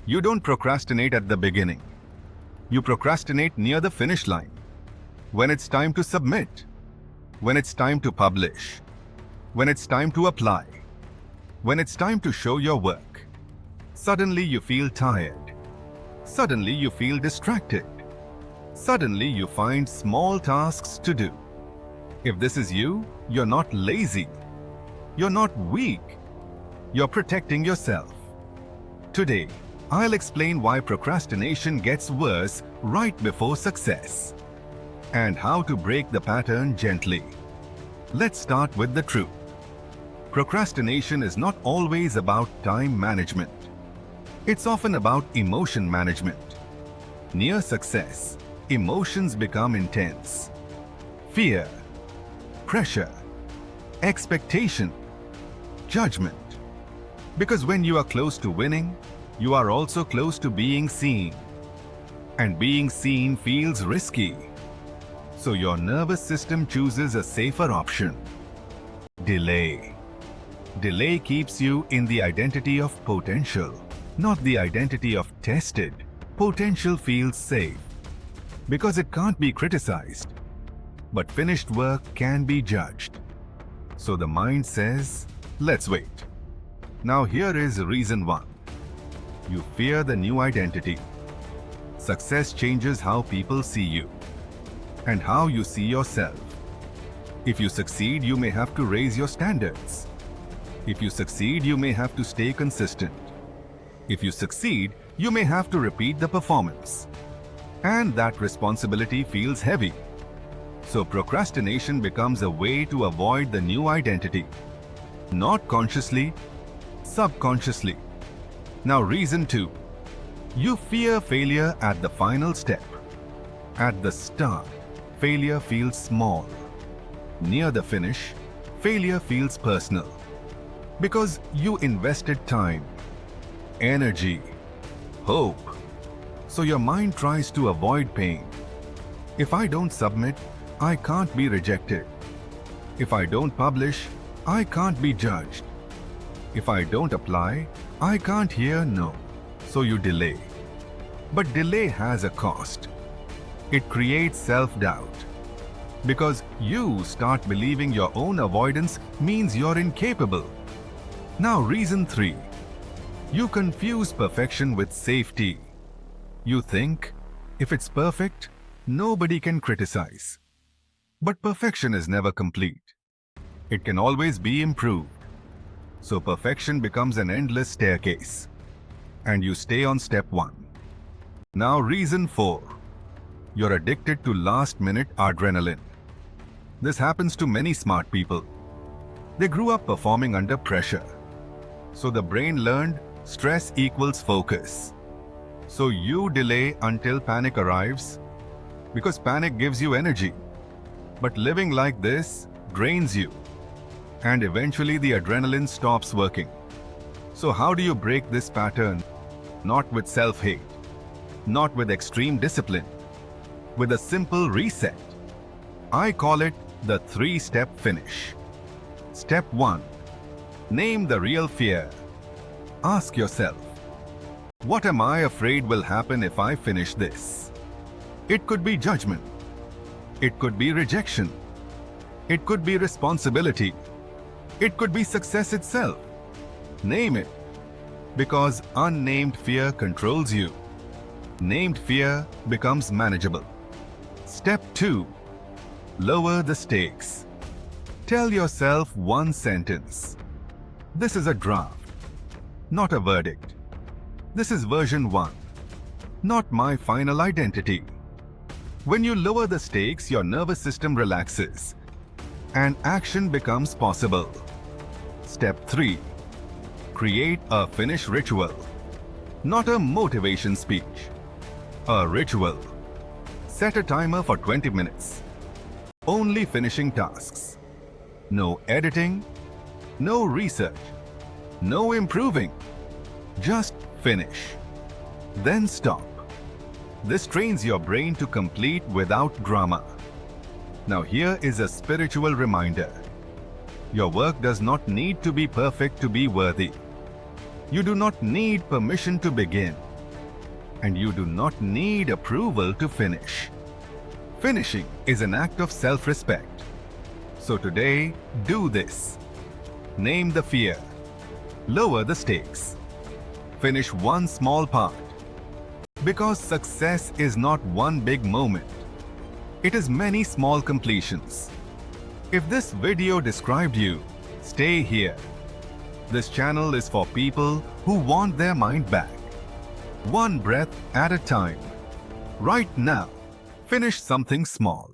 You don't procrastinate at the beginning. You procrastinate near the finish line. When it's time to submit. When it's time to publish. When it's time to apply. When it's time to show your work. Suddenly you feel tired. Suddenly you feel distracted. Suddenly you find small tasks to do. If this is you, you're not lazy. You're not weak. You're protecting yourself. Today, I'll explain why procrastination gets worse right before success and how to break the pattern gently. Let's start with the truth. Procrastination is not always about time management. It's often about emotion management. Near success, emotions become intense. Fear, pressure, expectation, judgment. Because when you are close to winning, you are also close to being seen. And being seen feels risky. So your nervous system chooses a safer option. Delay. Delay keeps you in the identity of potential, not the identity of tested. Potential feels safe because it can't be criticized. But finished work can be judged. So the mind says, let's wait. Now here is reason 1. You fear the new identity. Success changes how people see you and how you see yourself. If you succeed, you may have to raise your standards. If you succeed, you may have to stay consistent. If you succeed, you may have to repeat the performance. And that responsibility feels heavy. So procrastination becomes a way to avoid the new identity. Not consciously, subconsciously. Now reason 2. You fear failure at the final step. At the start, failure feels small. Near the finish, failure feels personal. Because you invested time, energy, hope. So your mind tries to avoid pain. If I don't submit, I can't be rejected. If I don't publish, I can't be judged. If I don't apply, I can't hear no. So you delay. But delay has a cost. It creates self-doubt. Because you start believing your own avoidance means you're incapable. Now reason 3. You confuse perfection with safety. You think, if it's perfect, nobody can criticize. But perfection is never complete. It can always be improved. So perfection becomes an endless staircase. And you stay on step 1. Now reason 4. You're addicted to last-minute adrenaline. This happens to many smart people. They grew up performing under pressure. So the brain learned stress equals focus. So you delay until panic arrives because panic gives you energy. But living like this drains you. And eventually the adrenaline stops working. So how do you break this pattern? Not with self-hate, not with extreme discipline, with a simple reset. I call it the 3-step finish. Step 1. Name the real fear. Ask yourself, what am I afraid will happen if I finish this? It could be judgment. It could be rejection. It could be responsibility. It could be success itself. Name it. Because unnamed fear controls you. Named fear becomes manageable. Step 2. Lower the stakes. Tell yourself one sentence. This is a draft, not a verdict. This is version 1, not my final identity. When you lower the stakes, your nervous system relaxes and action becomes possible. Step 3. Create a finish ritual, not a motivation speech. A ritual. Set a timer for 20 minutes. Only finishing tasks. No editing, no research, no improving. Just finish. Then stop. This trains your brain to complete without drama. Now here is a spiritual reminder. Your work does not need to be perfect to be worthy. You do not need permission to begin. and you do not need approval to finish. Finishing is an act of self-respect. So today, do this. Name the fear. Lower the stakes. Finish one small part. Because success is not one big moment. It is many small completions. If this video described you, stay here. This channel is for people who want their mind back. One breath at a time. Right now, finish something small.